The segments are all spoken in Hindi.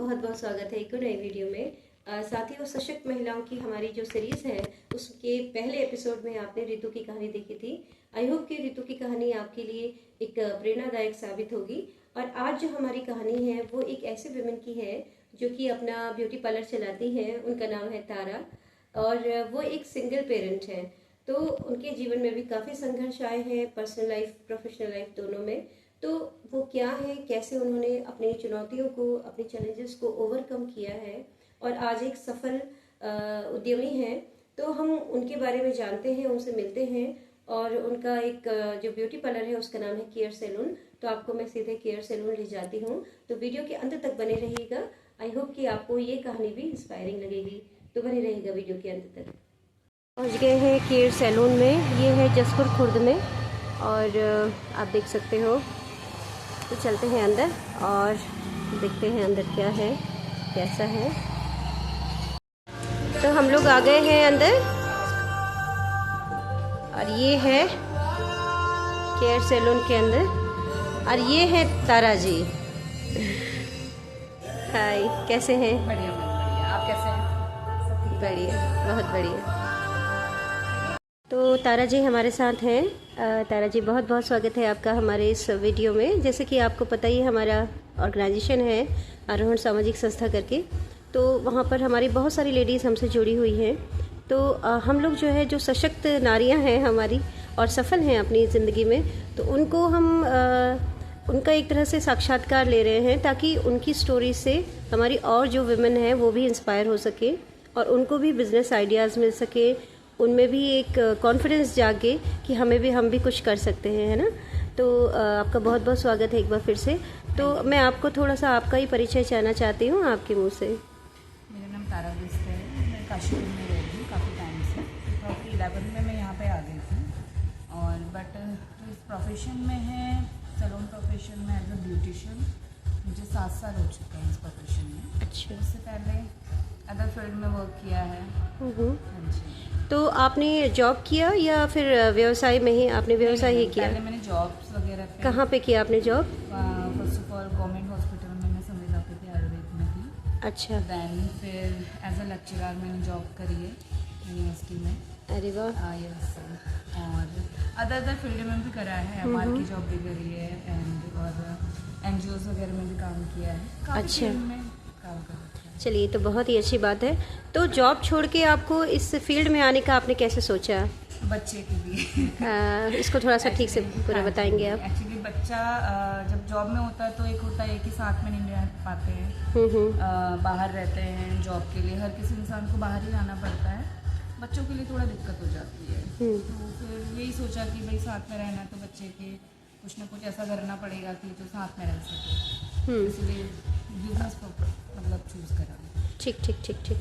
बहुत बहुत स्वागत है एक नई वीडियो में। साथियों, सशक्त महिलाओं की हमारी जो सीरीज़ है उसके पहले एपिसोड में आपने रितु की कहानी देखी थी। आई होप कि रितु की कहानी आपके लिए एक प्रेरणादायक साबित होगी। और आज जो हमारी कहानी है वो एक ऐसे वुमेन की है जो कि अपना ब्यूटी पार्लर चलाती हैं। उनका नाम है तारा और वो एक सिंगल पेरेंट है। तो उनके जीवन में भी काफ़ी संघर्ष आए हैं, पर्सनल लाइफ प्रोफेशनल लाइफ दोनों में। तो वो क्या है, कैसे उन्होंने अपनी चुनौतियों को, अपनी चैलेंजेस को ओवरकम किया है और आज एक सफल उद्यमी हैं। तो हम उनके बारे में जानते हैं, उनसे मिलते हैं। और उनका एक जो ब्यूटी पार्लर है उसका नाम है केयर सैलून। तो आपको मैं सीधे केयर सैलून ले जाती हूँ। तो वीडियो के अंत तक बने रहिएगा। आई होप कि आपको ये कहानी भी इंस्पायरिंग लगेगी। तो बने रहिएगा वीडियो के अंत तक। पहुँच गए हैं केयर सैलून में। ये है जसपुर खुर्द में और आप देख सकते हो। तो चलते हैं अंदर और देखते हैं अंदर क्या है, कैसा है। तो हम लोग आ गए हैं अंदर और ये है केयर सैलून के अंदर और ये है तारा जी। हाय, कैसे हैं? बढ़िया, आप कैसे हैं? बढ़िया, बहुत बढ़िया। तो तारा जी हमारे साथ हैं। तारा जी, बहुत बहुत स्वागत है आपका हमारे इस वीडियो में। जैसे कि आपको पता ही हमारा ऑर्गेनाइजेशन है आरोहण सामाजिक संस्था करके। तो वहाँ पर हमारी बहुत सारी लेडीज़ हमसे जुड़ी हुई हैं। तो हम लोग जो है, जो सशक्त नारियाँ हैं हमारी और सफल हैं अपनी ज़िंदगी में, तो उनको हम उनका एक तरह से साक्षात्कार ले रहे हैं ताकि उनकी स्टोरी से हमारी और जो वुमेन हैं वो भी इंस्पायर हो सके और उनको भी बिज़नेस आइडियाज़ मिल सके, उनमें भी एक कॉन्फिडेंस जागे कि हम भी कुछ कर सकते हैं, है ना। तो आपका बहुत बहुत स्वागत है एक बार फिर से। तो मैं आपको थोड़ा सा आपका ही परिचय जानना चाहती हूँ आपके मुंह से। मेरा नाम तारा बिस्ट है। मैं काशीपुर में रह रही हूँ काफ़ी टाइम से। 2011 में मैं यहाँ पे आ गई थी और बट इस प्रोफेशन में है, सैलून प्रोफेशन में एज अ ब्यूटिशियन मुझे 7 साल हो चुके हैं इस प्रोफेशन में। अच्छा। उससे पहले अदर फील्ड में वर्क किया है। हाँ जी। तो आपने जॉब किया या फिर व्यवसाय में ही? आपने व्यवसाय ही किया? पहले मैंने जॉब्स वगैरह कहाँ पे किया आपने job? First of all government hospital में मैं संविदा आयुर्वेद में थी। अच्छा। दैन फिर एज अ लेक्चरर मैंने जॉब करी है यूनिवर्सिटी में। अरे वाह। यस। और अदर फील्ड में भी करा है, एमआर की जॉब भी करी है एंड और एनजीओज वगैरह में भी काम किया है। काफ़ी अच्छा। फील्ड में काम करा है। चलिए, तो बहुत ही अच्छी बात है। तो जॉब छोड़ के आपको इस फील्ड में आने का आपने कैसे सोचा? बच्चे के लिए इसको थोड़ा सा ठीक से पूरा हाँ, बताएंगे आप? एक्चुअली बच्चा जब जॉब में होता है तो एक होता है कि साथ में नहीं रह पाते हैं, बाहर रहते हैं जॉब के लिए। हर किसी इंसान को बाहर ही जाना पड़ता है, बच्चों के लिए थोड़ा दिक्कत हो जाती है। तो फिर यही सोचा कि भाई साथ में रहना तो बच्चे के कुछ ना कुछ ऐसा करना पड़ेगा कि जो साथ में रह सके। इसलिए बिजनेस मतलब चूज़ करा। ठीक ठीक ठीक ठीक।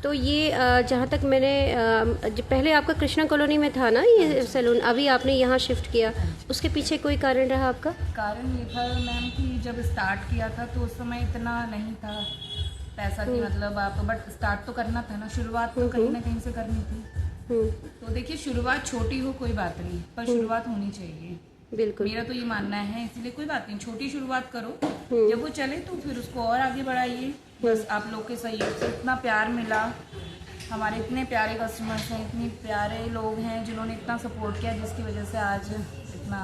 तो ये जहाँ तक मैंने पहले आपका कृष्णा कॉलोनी में था ना ये सैलून, अभी आपने यहाँ शिफ्ट किया, उसके पीछे कोई कारण रहा आपका? कारण ये था मैम कि जब स्टार्ट किया था तो उस समय इतना नहीं था पैसा कि मतलब आप, बट स्टार्ट तो करना था ना, शुरुआत तो कहीं ना कहीं से करनी थी। तो देखिए, शुरुआत छोटी हो कोई बात नहीं, पर शुरुआत होनी चाहिए। बिल्कुल, मेरा तो ये मानना है, इसलिए कोई बात नहीं, छोटी शुरुआत करो, जब वो चले तो फिर उसको और आगे बढ़ाइए। बस आप लोग के सहयोग से इतना प्यार मिला, हमारे इतने प्यारे कस्टमर्स हैं, इतने प्यारे लोग हैं जिन्होंने इतना सपोर्ट किया, जिसकी वजह से आज इतना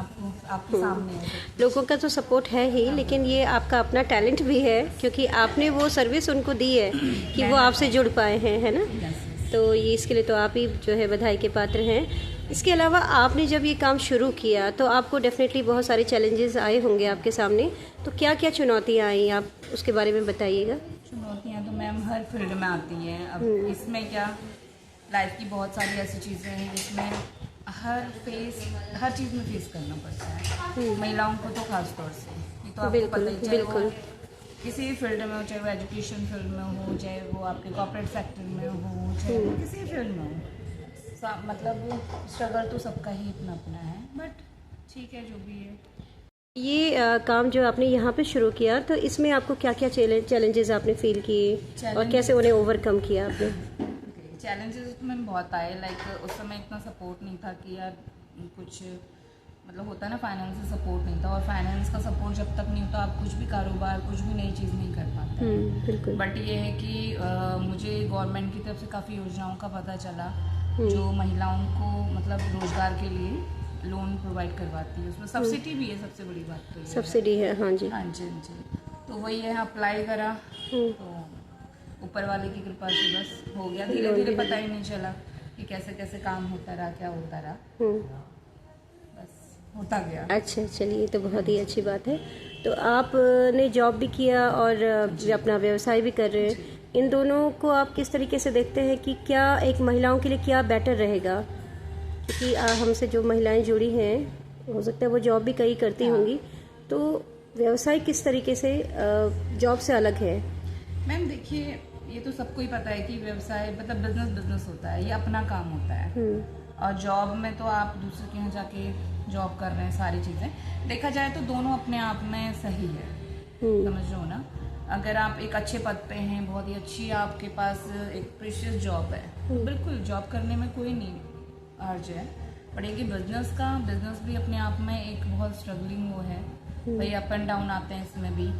आपके सामने है। लोगों का तो सपोर्ट है ही, लेकिन ये आपका अपना टैलेंट भी है क्योंकि आपने वो सर्विस उनको दी है कि वो आपसे जुड़ पाए हैं, है ना। तो ये इसके लिए तो आप ही जो है बधाई के पात्र हैं। इसके अलावा आपने जब ये काम शुरू किया तो आपको डेफिनेटली बहुत सारे चैलेंजेस आए होंगे आपके सामने। तो क्या क्या चुनौतियाँ आई, आप उसके बारे में बताइएगा। चुनौतियाँ तो मैम हर फील्ड में आती हैं। अब इसमें क्या, लाइफ की बहुत सारी ऐसी चीज़ें हैं जिसमें हर चीज़ में फेस करना पड़ता है, महिलाओं को तो खास तौर से। ये तो आपको पता ही, चाहे वो किसी भी फील्ड में हो, चाहे वो एजुकेशन फील्ड में हो, चाहे वो आपके कॉर्पोरेट सेक्टर में हो, चाहे वो किसी फील्ड में हो, मतलब स्ट्रगल तो सबका ही इतना अपना है, बट ठीक है जो भी है। ये काम जो आपने यहाँ पे शुरू किया, तो इसमें आपको क्या क्या चैलेंजेस आपने फील किए और कैसे उन्हें ओवरकम किया आपने? चैलेंजेस तो मैम बहुत आए, लाइक उस समय इतना सपोर्ट नहीं था कि यार कुछ मतलब होता है ना, फाइनेंशियल सपोर्ट नहीं था, और फाइनेंस का सपोर्ट जब तक नहीं होता आप कुछ भी कारोबार, कुछ भी नई चीज़ नहीं कर पाते। बिल्कुल। बट ये है कि मुझे गवर्नमेंट की तरफ से काफ़ी योजनाओं का पता चला जो महिलाओं को मतलब रोजगार के लिए लोन प्रोवाइड करवाती है। उसमें सब्सिडी भी है, सबसे बड़ी बात तो ये सब्सिडी है, हाँ जी। हाँ जी, हाँ जी। तो वही है, अप्लाई करा तो ऊपर वाले की कृपा से बस हो गया। धीरे धीरे पता ही नहीं चला कि कैसे कैसे काम होता रहा, क्या होता रहा, बस होता गया। अच्छा, चलिए, तो बहुत ही अच्छी बात है। तो आपने जॉब भी किया और अपना व्यवसाय भी कर रहे हैं, इन दोनों को आप किस तरीके से देखते हैं कि क्या एक महिलाओं के लिए क्या बेटर रहेगा? क्योंकि हमसे जो महिलाएं जुड़ी हैं, हो सकता है वो जॉब भी कई करती होंगी, तो व्यवसाय किस तरीके से जॉब से अलग है? मैम देखिए, ये तो सबको ही पता है कि व्यवसाय मतलब बिजनेस होता है, ये अपना काम होता है। और जॉब में तो आप दूसरे के यहाँ जाके जॉब कर रहे हैं, सारी चीज़ें देखा जाए तो दोनों अपने आप में सही है। समझ रहे हो ना? अगर आप एक अच्छे पद पे हैं, बहुत ही अच्छी आपके पास एक प्रीशियस जॉब है, तो बिल्कुल जॉब करने में कोई नहीं अर्ज है। बट ये कि बिजनेस भी अपने आप में एक बहुत स्ट्रगलिंग वो है भाई, अप एंड डाउन आते हैं इसमें भी।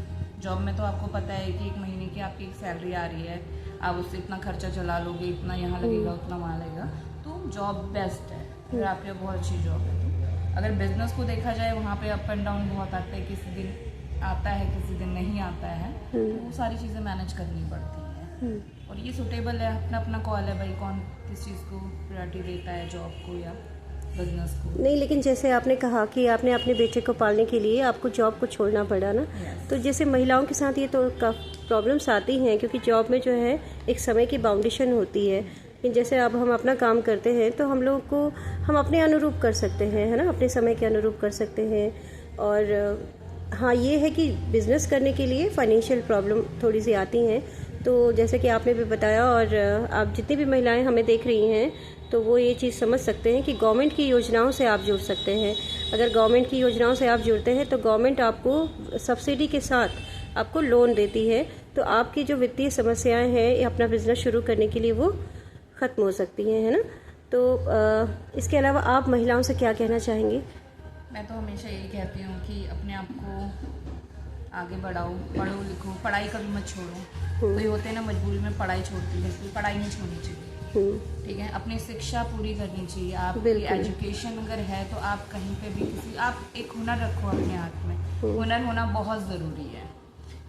जॉब में तो आपको पता है कि एक महीने की आपकी एक सैलरी आ रही है, आप उससे इतना खर्चा चला लोगे, इतना यहाँ लगेगा, उतना वहाँ लगेगा, तो जॉब बेस्ट है। फिर आपकी बहुत अच्छी जॉब है। तो अगर बिजनेस को देखा जाए, वहाँ पे अप एंड डाउन बहुत आते हैं, किसी दिन आता है, किसी दिन नहीं आता है, तो वो सारी चीज़ें मैनेज करनी पड़ती हैं। और ये सूटेबल है, अपना अपना कॉल है भाई, कौन किस चीज़ को प्रायोरिटी देता है, जॉब को या बिजनेस को। नहीं, लेकिन जैसे आपने कहा कि आपने अपने बेटे को पालने के लिए आपको जॉब को छोड़ना पड़ा ना, तो जैसे महिलाओं के साथ ये तो प्रॉब्लम्स आती हैं, क्योंकि जॉब में जो है एक समय की बाउंडेशन होती है। लेकिन जैसे अब हम अपना काम करते हैं तो हम लोग को हम अपने अनुरूप कर सकते हैं, है ना, अपने समय के अनुरूप कर सकते हैं। और हाँ, ये है कि बिज़नेस करने के लिए फाइनेंशियल प्रॉब्लम थोड़ी सी आती हैं। तो जैसे कि आपने भी बताया, और आप जितनी भी महिलाएं हमें देख रही हैं, तो वो ये चीज़ समझ सकते हैं कि गवर्नमेंट की योजनाओं से आप जुड़ सकते हैं। अगर गवर्नमेंट की योजनाओं से आप जुड़ते हैं तो गवर्नमेंट आपको सब्सिडी के साथ आपको लोन देती है, तो आपकी जो वित्तीय समस्याएं हैं अपना बिजनेस शुरू करने के लिए वो ख़त्म हो सकती हैं, है ना। तो इसके अलावा आप महिलाओं से क्या कहना चाहेंगे? मैं तो हमेशा यही कहती हूँ कि अपने आप को आगे बढ़ाओ, पढ़ो लिखो, पढ़ाई कभी मत छोड़ो। कोई होते हैं ना मजबूरी में पढ़ाई छोड़ती है, तो पढ़ाई नहीं छोड़नी चाहिए। ठीक है, अपनी शिक्षा पूरी करनी चाहिए। आपकी एजुकेशन अगर है तो आप कहीं पे भी आप एक हुनर रखो अपने हाथ में। हुनर होना बहुत ज़रूरी है,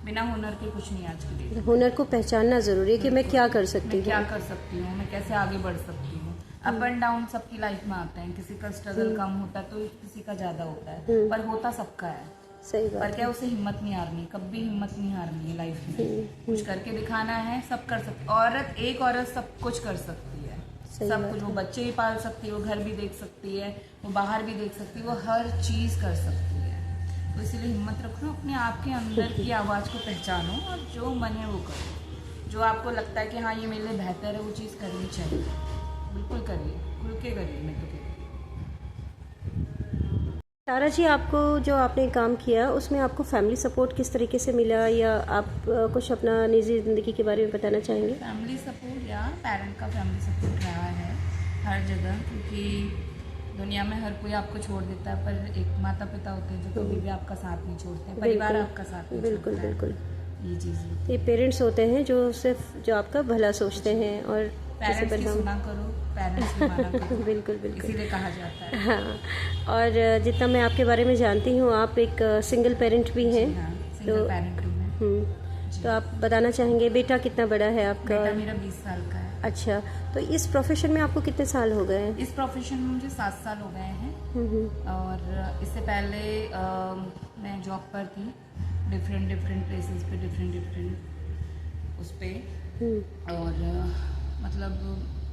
बिना हुनर के कुछ नहीं आज के लिए। हुनर को पहचानना ज़रूरी है कि मैं क्या कर सकती हूँ, क्या कर सकती हूँ, मैं कैसे आगे बढ़ सकती हूँ। अप एंड डाउन सबकी लाइफ में आते हैं, किसी का स्ट्रगल कम होता है तो किसी का ज़्यादा होता है, पर होता सबका है। सही बात। पर क्या उसे हिम्मत नहीं हारनी, कभी हिम्मत नहीं हारनी है लाइफ में। कुछ करके दिखाना है, सब कर सकती। एक औरत सब कुछ कर सकती है, सब कुछ। वो बच्चे भी पाल सकती है, वो घर भी देख सकती है, वो बाहर भी देख सकती है, वो हर चीज़ कर सकती है। तो इसीलिए हिम्मत रखो, अपने आप के अंदर की आवाज़ को पहचानो और जो मन है वो करो। जो आपको लगता है कि हाँ ये मेरे लिए बेहतर है, वो चीज़ करनी चाहिए, बिल्कुल करिए, खुल के करिए। मैं तो तारा जी, आपको जो आपने काम किया उसमें आपको फैमिली सपोर्ट किस तरीके से मिला, या आप कुछ अपना निजी ज़िंदगी के बारे में बताना चाहेंगे? फैमिली सपोर्ट या पेरेंट का फैमिली सपोर्ट रहा है हर जगह, क्योंकि दुनिया में हर कोई आपको छोड़ देता है, पर एक माता पिता होते हैं जो कभी भी आपका साथ नहीं छोड़ते, परिवार आपका साथ नहीं छोड़ता है। बिल्कुल। ये चीज़, ये पेरेंट्स होते हैं जो सिर्फ जो आपका भला सोचते हैं, और पेरेंट्स की सुना करो, पेरेंट्स की माना करो। बिल्कुल। इसीलिए कहा जाता है। हाँ, और जितना मैं आपके बारे में जानती हूँ, आप एक सिंगल पेरेंट भी हैं। हाँ, सिंगल पेरेंट हूँ मैं। तो आप बताना चाहेंगे बेटा कितना बड़ा है आपका? बेटा मेरा 20 साल का है। अच्छा, तो इस प्रोफेशन में आपको कितने साल हो गए हैं? इस प्रोफेशन में मुझे 7 साल हो गए हैं। और इससे पहले मैं जॉब पर थी, डिफरेंट प्लेसेस पे, डिफरेंट उस पे। और मतलब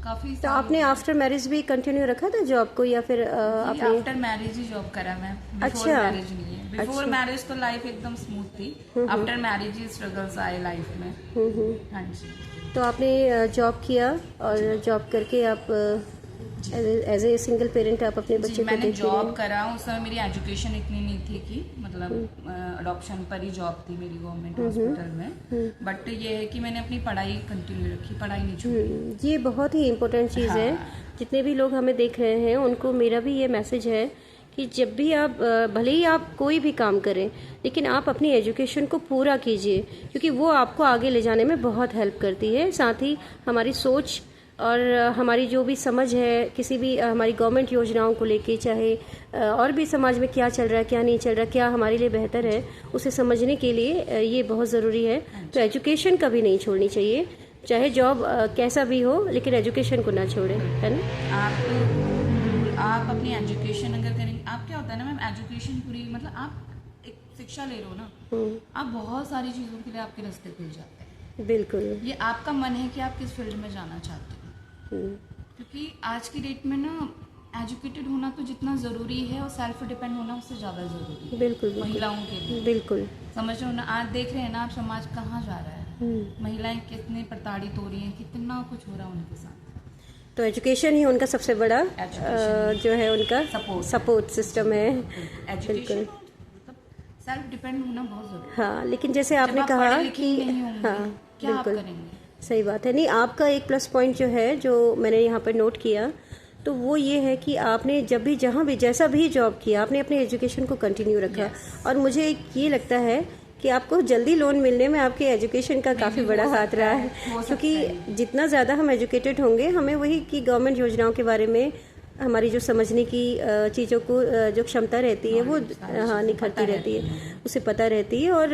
काफ़ी। तो आपने आफ्टर मैरिज भी कंटिन्यू रखा था जॉब को, या फिर आपने? आफ्टर मैरिज ही जॉब करा मैं, बिफोर मैरिज नहीं है। बिफोर मैरिज तो लाइफ एकदम स्मूथ थी, आफ्टर मैरिज ही स्ट्रगल्स आए लाइफ में। हाँ जी। तो आपने जॉब किया, और जॉब करके आप एज ए सिंगल पेरेंट आप अपने बच्चे को मैंने जॉब करा। उस समय मेरी एजुकेशन इतनी नहीं थी कि मतलब अडॉप्शन पर ही जॉब थी मेरी गवर्नमेंट हॉस्पिटल में। बट ये है कि मैंने अपनी पढ़ाई कंटिन्यू रखी, पढ़ाई नहीं छोड़ी। ये बहुत ही इम्पोर्टेंट चीज़ है। जितने भी लोग हमें देख रहे हैं उनको मेरा भी ये मैसेज है कि जब भी आप भले ही आप कोई भी काम करें, लेकिन आप अपनी एजुकेशन को पूरा कीजिए, क्योंकि वो आपको आगे ले जाने में बहुत हेल्प करती है। साथ ही हमारी सोच और हमारी जो भी समझ है किसी भी हमारी गवर्नमेंट योजनाओं को लेके, चाहे और भी समाज में क्या चल रहा है, क्या नहीं चल रहा, क्या हमारे लिए बेहतर है, उसे समझने के लिए ये बहुत ज़रूरी है। तो एजुकेशन कभी नहीं छोड़नी चाहिए, चाहे जॉब कैसा भी हो, लेकिन एजुकेशन को ना छोड़ें, है ना। आप अपनी एजुकेशन अगर करेंगे, आप क्या होता है ना मैम, एजुकेशन पूरी मतलब आप एक शिक्षा ले रहे हो ना, आप बहुत सारी चीज़ों के लिए आपके रास्ते खुल जाते हैं। बिल्कुल, ये आपका मन है कि आप किस फील्ड में जाना चाहते हो, क्योंकि आज की डेट में ना एजुकेटेड होना तो जितना ज़रूरी है और सेल्फ डिपेंड होना उससे ज़्यादा ज़रूरी है। बिल्कुल, महिलाओं के लिए बिल्कुल समझ रहे हो ना, आज देख रहे हैं ना आप समाज कहाँ जा रहा है, महिलाएं कितनी प्रताड़ित हो रही हैं, कितना कुछ हो रहा है उनके साथ। तो एजुकेशन ही उनका सबसे बड़ा जो है उनका सपोर्ट सिस्टम है। एजुकेशन सेल्फ डिपेंड होना बहुत जरूरी है। हाँ, लेकिन जैसे आपने कहा कि हाँ क्या आप करेंगे? सही बात है। नहीं, आपका एक प्लस पॉइंट जो है, जो मैंने यहाँ पर नोट किया, तो वो ये है कि आपने जब भी जहाँ भी जैसा भी जॉब किया, आपने अपने एजुकेशन को कंटिन्यू रखा। और मुझे ये लगता है कि आपको जल्दी लोन मिलने में आपके एजुकेशन का काफ़ी बड़ा हाथ रहा है, क्योंकि जितना ज़्यादा हम एजुकेटेड होंगे, हमें वही कि गवर्नमेंट योजनाओं के बारे में हमारी जो समझने की चीज़ों को जो क्षमता रहती है वो हाँ निखरती रहती है, उसे पता रहती है। और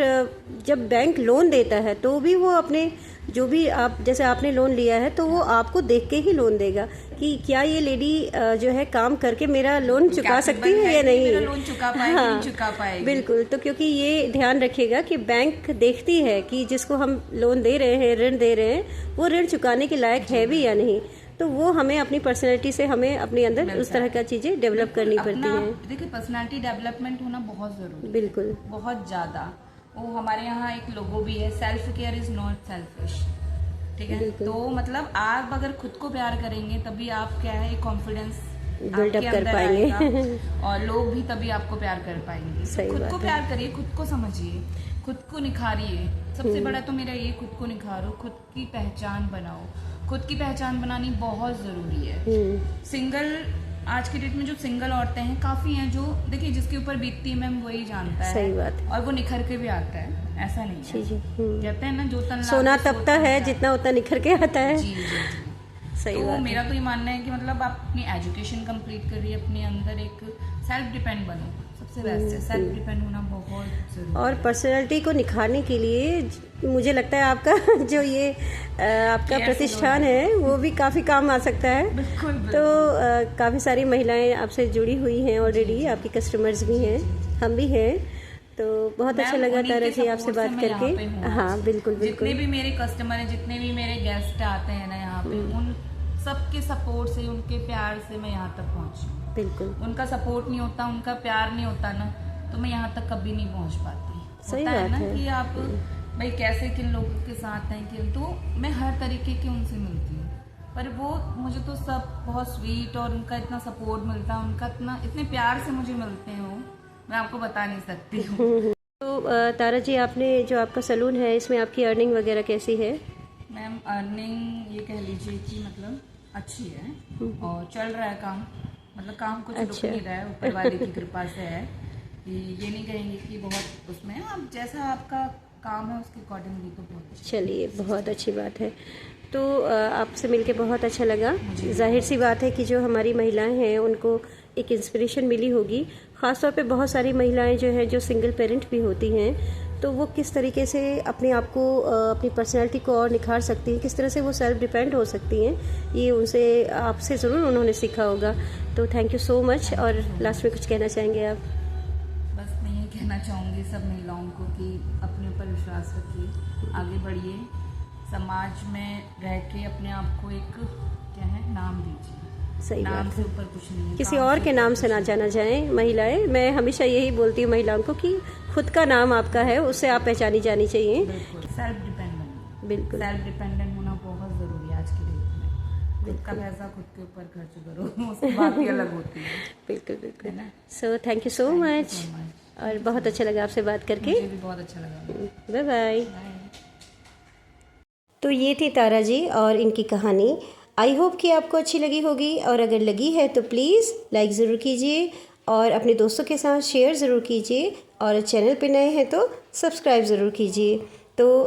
जब बैंक लोन देता है तो भी वो अपने जो भी आप जैसे आपने लोन लिया है तो वो आपको देख के ही लोन देगा कि क्या ये लेडी जो है काम करके मेरा लोन चुका सकती है या नहीं, लोन चुका पाएगी, हाँ, नहीं चुका पाएगी। बिल्कुल। तो क्योंकि ये ध्यान रखिएगा कि बैंक देखती है कि जिसको हम लोन दे रहे हैं, ऋण दे रहे हैं, वो ऋण चुकाने के लायक है भी या नहीं। तो वो हमें अपनी पर्सनैलिटी से हमें अपने अंदर उस तरह का चीज़ें डेवलप करनी पड़ती हैं। देखिए पर्सनैलिटी डेवलपमेंट होना बहुत ज़रूरी है, बिल्कुल, बहुत ज़्यादा। वो हमारे यहाँ एक लोगो भी है, self care is not selfish, ठीक है। तो मतलब आप अगर खुद को प्यार करेंगे तभी आप क्या है कॉन्फिडेंस बिल्डअप कर पाएंगे और लोग भी तभी आपको प्यार कर पाएंगे। सही खुद बात को है। प्यार करिए, खुद को समझिए, खुद को निखारिए। सबसे बड़ा तो मेरा ये, खुद को निखारो, खुद की पहचान बनाओ। खुद की पहचान बनानी बहुत ज़रूरी है। सिंगल आज की डेट में जो सिंगल औरतें हैं काफ़ी हैं, जो देखिए जिसके ऊपर बीतती है मैम वही जानता है। सही बात है। और वो निखर के भी आता है, ऐसा नहीं है। जी, कहते हैं ना जो तन सोना तपता है जितना उतना निखर के आता है। जी जी सही तो बात है। मेरा तो ये मानना है कि मतलब आप अपनी एजुकेशन कंप्लीट करिए, अपने अंदर एक सेल्फ डिपेंड बनो, सबसे बेस्ट है सेल्फ डिपेंड होना बहुत जरूरी। और पर्सनैलिटी को निखारने के लिए मुझे लगता है आपका जो ये आपका प्रतिष्ठान है वो भी काफ़ी काम आ सकता है। बिल्कुल। तो काफ़ी सारी महिलाएं आपसे जुड़ी हुई हैं ऑलरेडी, आपकी कस्टमर्स भी हैं, हम भी हैं। तो बहुत अच्छा लगा तारा जी आपसे बात करके। हाँ बिल्कुल बिल्कुल। जितने भी मेरे कस्टमर हैं, जितने भी मेरे गेस्ट आते हैं ना यहाँ पे, उन सबके सपोर्ट से, उनके प्यार से मैं यहाँ तक पहुँची। बिल्कुल, उनका सपोर्ट नहीं होता, उनका प्यार नहीं होता ना, तो मैं यहाँ तक कभी नहीं पहुँच पाती। सही बात है ना कि आप भाई कैसे किन लोगों के साथ हैं, कि तो मैं हर तरीके के उनसे मिलती हूँ, पर वो मुझे तो सब बहुत स्वीट और उनका इतना सपोर्ट मिलता है, उनका इतने प्यार से मुझे मिलते हैं, वो मैं आपको बता नहीं सकती हूँ। तो तारा जी, आपने जो आपका सैलून है इसमें आपकी अर्निंग वगैरह कैसी है? मैम अर्निंग ये कह लीजिए कि मतलब अच्छी है और चल रहा है काम, मतलब काम कुछ रुक नहीं रहा है, ऊपर वाले की कृपा से है। ये नहीं कहेंगे कि बहुत उसमें, आप जैसा आपका काम है उसके अकॉर्डिंगली तो बहुत। चलिए, बहुत अच्छी बात है। तो आपसे मिलके बहुत अच्छा लगा। जाहिर सी बात है कि जो हमारी महिलाएं हैं उनको एक इंस्पिरेशन मिली होगी, ख़ासतौर पे बहुत सारी महिलाएं जो हैं जो सिंगल पेरेंट भी होती हैं, तो वो किस तरीके से अपने आप को अपनी पर्सनैलिटी को और निखार सकती हैं, किस तरह से वो सेल्फ डिपेंड हो सकती हैं, ये उनसे आपसे ज़रूर उन्होंने सीखा होगा। तो थैंक यू सो मच। और लास्ट में कुछ कहना चाहेंगे आप? बस मैं ये कहना चाहूँगी सब महिलाओं को कि अपने ऊपर विश्वास रखिए, आगे बढ़िए, समाज में रह के अपने आप को एक क्या है नाम दीजिए। सही नाम बात से है, ऊपर कुछ नहीं है, किसी और के नाम से ना जाना जाए महिलाएं। मैं हमेशा यही बोलती हूँ महिलाओं को कि खुद का नाम आपका है, उससे आप पहचानी जानी चाहिए। सेल्फ डिपेंडेंट, बिल्कुल, सेल्फ डिपेंडेंट होना बहुत ज़रूरी है आज की डेट में। खुद का पैसा खुद के ऊपर खर्च करो, उसकी बात ही अलग होती है। बिल्कुल बिल्कुल। So thank you so much, और बहुत अच्छा लगा आपसे बात करके। मुझे भी बहुत अच्छा लगा। Bye bye. तो ये थी तारा जी और इनकी कहानी। आई होप कि आपको अच्छी लगी होगी, और अगर लगी है तो प्लीज़ लाइक ज़रूर कीजिए और अपने दोस्तों के साथ शेयर ज़रूर कीजिए, और चैनल पे नए हैं तो सब्सक्राइब ज़रूर कीजिए। तो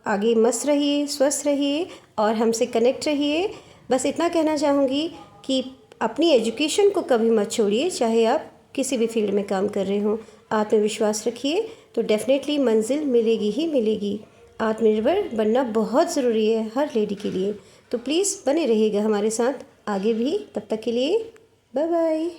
आगे मस्त रहिए, स्वस्थ रहिए और हमसे कनेक्ट रहिए। बस इतना कहना चाहूँगी कि अपनी एजुकेशन को कभी मत छोड़िए, चाहे आप किसी भी फील्ड में काम कर रहे हों। आत्मविश्वास रखिए तो डेफ़िनेटली मंजिल मिलेगी ही मिलेगी। आत्मनिर्भर बनना बहुत ज़रूरी है हर लेडी के लिए। तो प्लीज़ बने रहिएगा हमारे साथ आगे भी। तब तक के लिए बाय बाय।